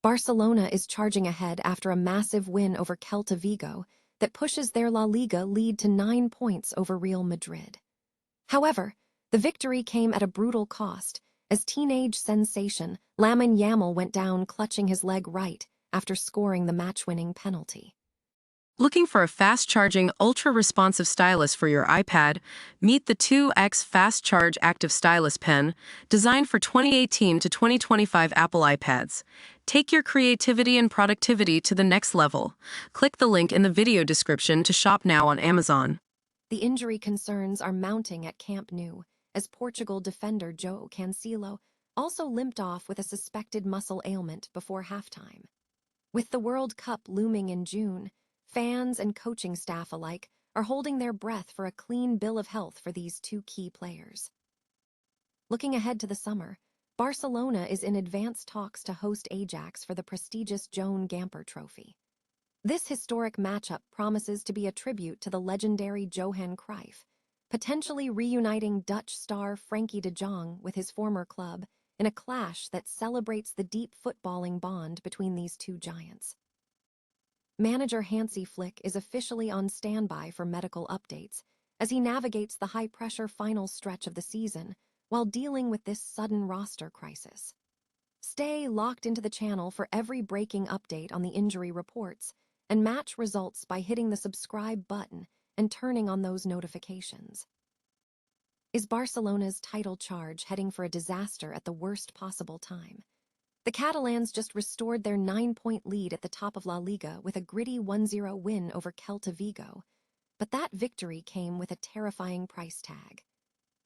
Barcelona is charging ahead after a massive win over Celta Vigo that pushes their La Liga lead to 9 points over Real Madrid. However, the victory came at a brutal cost, as teenage sensation Lamine Yamal went down clutching his leg right after scoring the match-winning penalty. Looking for a fast-charging, ultra-responsive stylus for your iPad? Meet the 2X Fast Charge Active Stylus Pen, designed for 2018 to 2025 Apple iPads. Take your creativity and productivity to the next level. Click the link in the video description to shop now on Amazon. The injury concerns are mounting at Camp Nou, as Portugal defender Joao Cancelo also limped off with a suspected muscle ailment before halftime. With the World Cup looming in June, fans and coaching staff alike are holding their breath for a clean bill of health for these two key players. Looking ahead to the summer, Barcelona is in advanced talks to host Ajax for the prestigious Joan Gamper Trophy. This historic matchup promises to be a tribute to the legendary Johan Cruyff, potentially reuniting Dutch star Frenkie de Jong with his former club in a clash that celebrates the deep footballing bond between these two giants. Manager Hansi Flick is officially on standby for medical updates as he navigates the high-pressure final stretch of the season while dealing with this sudden roster crisis. Stay locked into the channel for every breaking update on the injury reports and match results by hitting the subscribe button and turning on those notifications. Is Barcelona's title charge heading for a disaster at the worst possible time? The Catalans just restored their 9-point lead at the top of La Liga with a gritty 1-0 win over Celta Vigo, but that victory came with a terrifying price tag.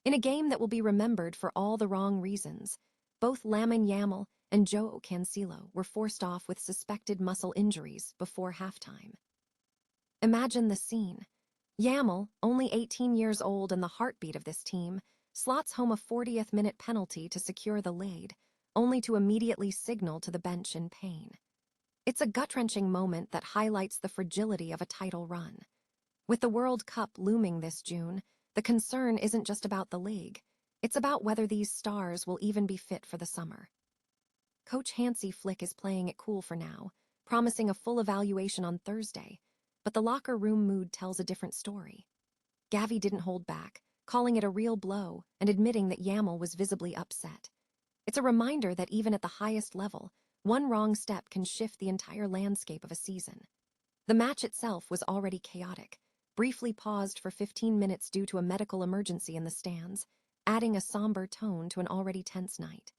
In a game that will be remembered for all the wrong reasons, both Lamine Yamal and Joao Cancelo were forced off with suspected muscle injuries before halftime. Imagine the scene. Yamal, only 18 years old and the heartbeat of this team, slots home a 40th-minute penalty to secure the lead, only to immediately signal to the bench in pain. It's a gut-wrenching moment that highlights the fragility of a title run. With the World Cup looming this June, the concern isn't just about the league. It's about whether these stars will even be fit for the summer. Coach Hansi Flick is playing it cool for now, promising a full evaluation on Thursday, but the locker room mood tells a different story. Gavi didn't hold back, calling it a real blow and admitting that Yamal was visibly upset. It's a reminder that even at the highest level, one wrong step can shift the entire landscape of a season. The match itself was already chaotic, briefly paused for 15 minutes due to a medical emergency in the stands, adding a somber tone to an already tense night.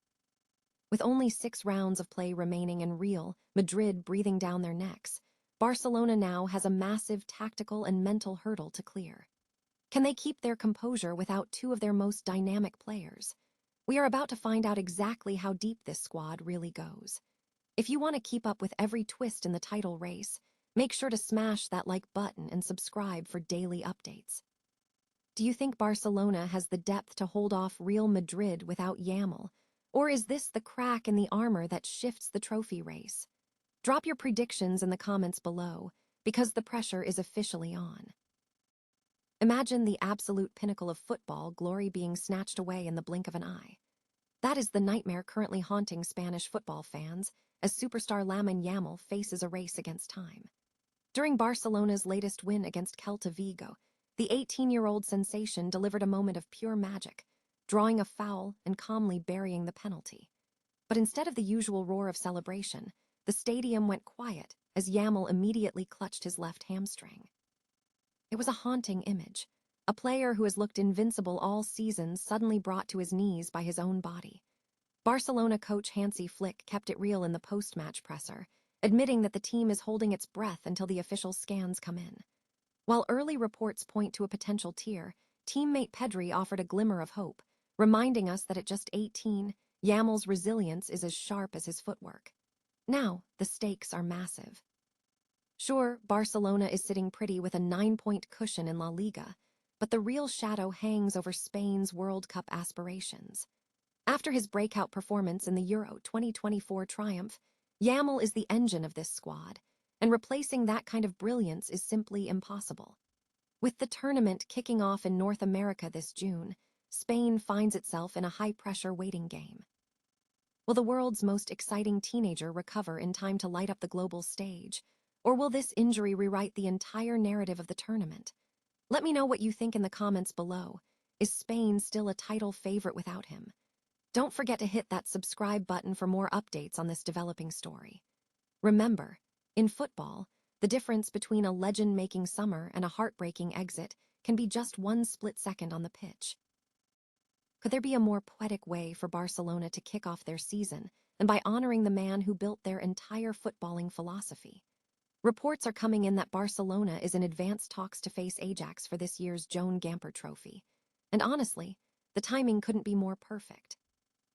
With only 6 rounds of play remaining and Real Madrid breathing down their necks, Barcelona now has a massive tactical and mental hurdle to clear. Can they keep their composure without 2 of their most dynamic players? We are about to find out exactly how deep this squad really goes. If you want to keep up with every twist in the title race, make sure to smash that like button and subscribe for daily updates. Do you think Barcelona has the depth to hold off Real Madrid without Yamal, or is this the crack in the armor that shifts the trophy race? Drop your predictions in the comments below, because the pressure is officially on. Imagine the absolute pinnacle of football glory being snatched away in the blink of an eye. That is the nightmare currently haunting Spanish football fans as superstar Lamine Yamal faces a race against time. During Barcelona's latest win against Celta Vigo, the 18-year-old sensation delivered a moment of pure magic, drawing a foul and calmly burying the penalty. But instead of the usual roar of celebration, the stadium went quiet as Yamal immediately clutched his left hamstring. It was a haunting image. A player who has looked invincible all season suddenly brought to his knees by his own body. Barcelona coach Hansi Flick kept it real in the post-match presser, admitting that the team is holding its breath until the official scans come in. While early reports point to a potential tear, teammate Pedri offered a glimmer of hope, reminding us that at just 18, Yamal's resilience is as sharp as his footwork. Now, the stakes are massive. Sure, Barcelona is sitting pretty with a 9-point cushion in La Liga, but the real shadow hangs over Spain's World Cup aspirations. After his breakout performance in the Euro 2024 triumph, Yamal is the engine of this squad, and replacing that kind of brilliance is simply impossible. With the tournament kicking off in North America this June, Spain finds itself in a high-pressure waiting game. Will the world's most exciting teenager recover in time to light up the global stage? Or will this injury rewrite the entire narrative of the tournament? Let me know what you think in the comments below. Is Spain still a title favorite without him? Don't forget to hit that subscribe button for more updates on this developing story. Remember, in football, the difference between a legend-making summer and a heartbreaking exit can be just one split second on the pitch. Could there be a more poetic way for Barcelona to kick off their season than by honoring the man who built their entire footballing philosophy? Reports are coming in that Barcelona is in advanced talks to face Ajax for this year's Joan Gamper Trophy. And honestly, the timing couldn't be more perfect.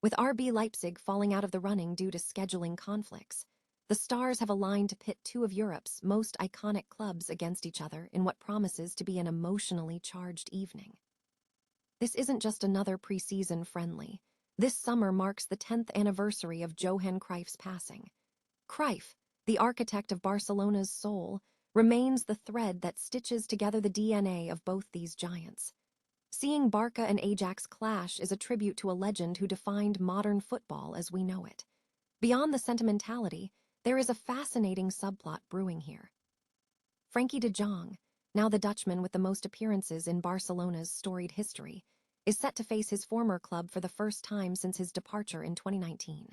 With RB Leipzig falling out of the running due to scheduling conflicts, the stars have aligned to pit two of Europe's most iconic clubs against each other in what promises to be an emotionally charged evening. This isn't just another preseason friendly. This summer marks the 10th anniversary of Johan Cruyff's passing. Cruyff, the architect of Barcelona's soul, remains the thread that stitches together the DNA of both these giants. Seeing Barca and Ajax clash is a tribute to a legend who defined modern football as we know it. Beyond the sentimentality, there is a fascinating subplot brewing here. Frankie de Jong, now the Dutchman with the most appearances in Barcelona's storied history, is set to face his former club for the first time since his departure in 2019.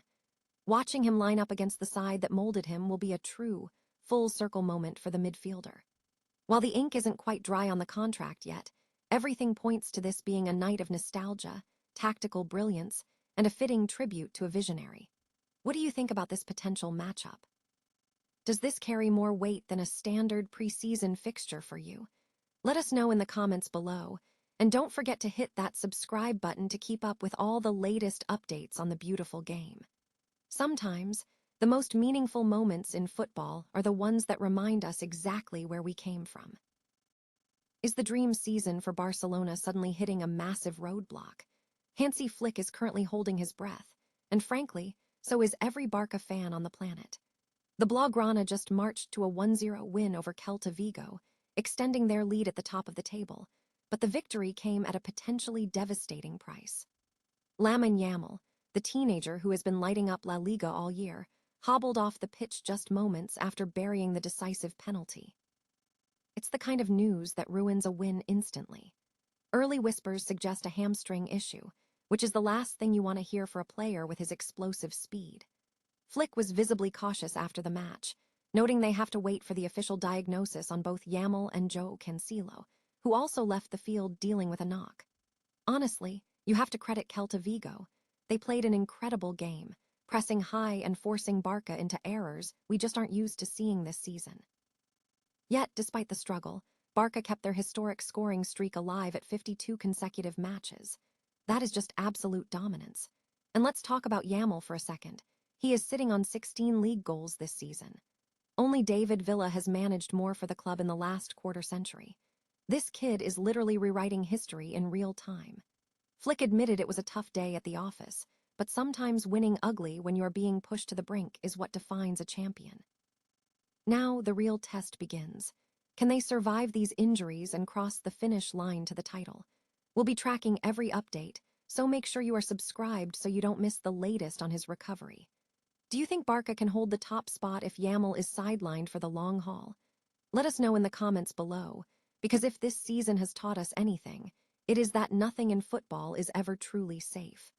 Watching him line up against the side that molded him will be a true, full-circle moment for the midfielder. While the ink isn't quite dry on the contract yet, everything points to this being a night of nostalgia, tactical brilliance, and a fitting tribute to a visionary. What do you think about this potential matchup? Does this carry more weight than a standard preseason fixture for you? Let us know in the comments below, and don't forget to hit that subscribe button to keep up with all the latest updates on the beautiful game. Sometimes, the most meaningful moments in football are the ones that remind us exactly where we came from. Is the dream season for Barcelona suddenly hitting a massive roadblock? Hansi Flick is currently holding his breath, and frankly, so is every Barca fan on the planet. The Blaugrana just marched to a 1-0 win over Celta Vigo, extending their lead at the top of the table, but the victory came at a potentially devastating price. Lamine Yamal, the teenager who has been lighting up La Liga all year, hobbled off the pitch just moments after burying the decisive penalty. It's the kind of news that ruins a win instantly. Early whispers suggest a hamstring issue, which is the last thing you want to hear for a player with his explosive speed. Flick was visibly cautious after the match, noting they have to wait for the official diagnosis on both Yamal and Joao Cancelo, who also left the field dealing with a knock. Honestly, you have to credit Celta Vigo. They played an incredible game, pressing high and forcing Barca into errors we just aren't used to seeing this season. Yet, despite the struggle, Barca kept their historic scoring streak alive at 52 consecutive matches. That is just absolute dominance. And let's talk about Yamal for a second. He is sitting on 16 league goals this season. Only David Villa has managed more for the club in the last quarter-century. This kid is literally rewriting history in real time. Flick admitted it was a tough day at the office, but sometimes winning ugly when you're being pushed to the brink is what defines a champion. Now the real test begins. Can they survive these injuries and cross the finish line to the title? We'll be tracking every update, so make sure you are subscribed so you don't miss the latest on his recovery. Do you think Barca can hold the top spot if Yamal is sidelined for the long haul? Let us know in the comments below, because if this season has taught us anything, it is that nothing in football is ever truly safe.